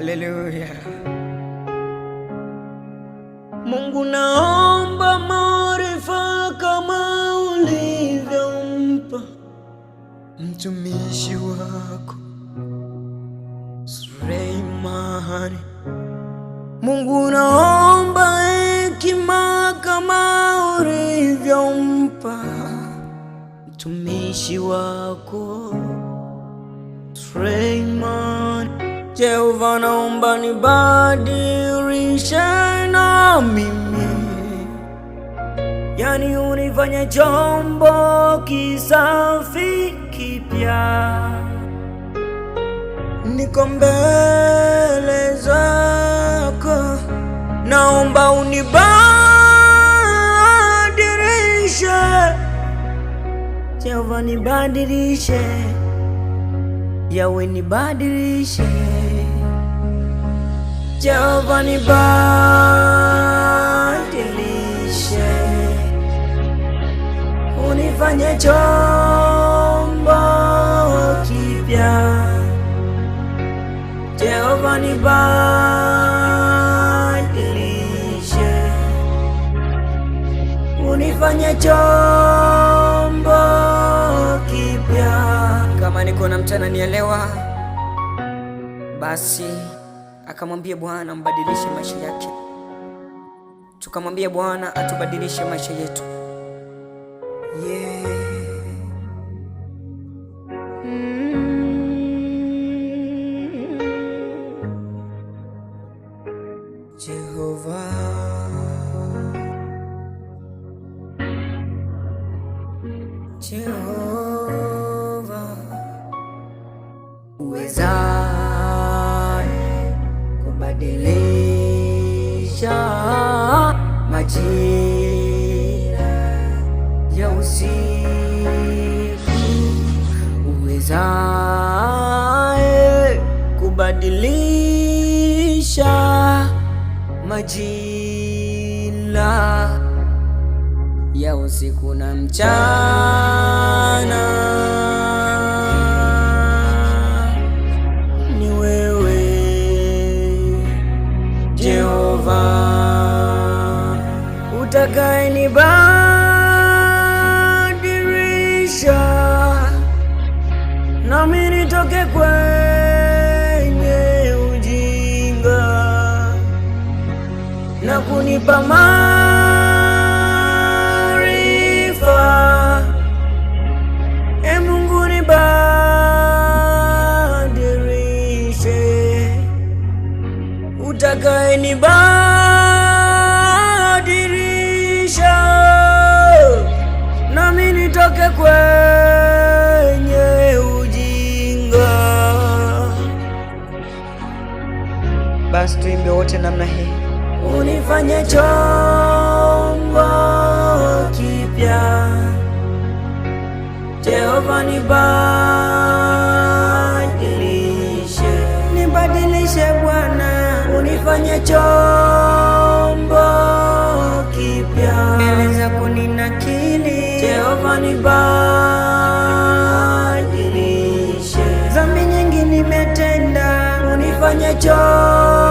Haleluya. Mungu, naomba maarifa kama ulivyompa mtumishi wako Suleimani. Mungu, naomba hekima kama ulivyompa mtumishi wako Suleimani. Jehova, naomba nibadilishe na mimi, yani unifanye chombo kisafi kipya. Niko mbele zako, naomba unibadilishe. Jehova, nibadilishe. Yawe, nibadilishe. Jehova, nibadilishe, unifanye chombo kipya. Jehova, nibadilishe, unifanye chombo kipya. Kama niko na mchana nielewa, basi akamwambia Bwana mbadilishe maisha yake. Tukamwambia Bwana atubadilishe maisha yetu. Jehova, Jehova uwezaye kubadilisha majira ya usiku, uwezaye kubadilisha majira ya usiku na mchana. Ni wewe Jehova utakaye nibadilisha, nami nitoke kwenye ujinga na kunipa maarifa. E Mungu, nibadilishe, utakaye nibadilisha, nami nitoke kwenye ujinga. Basi tuimbe wote namna hii. Unifanye chombo kipya. Jehova, nibadilishe, nibadilishe Bwana, unifanye chombo kipya. Mbele zako ninakiri, Jehova, nibadilishe, dhambi nyingi nimetenda, unifanye chombo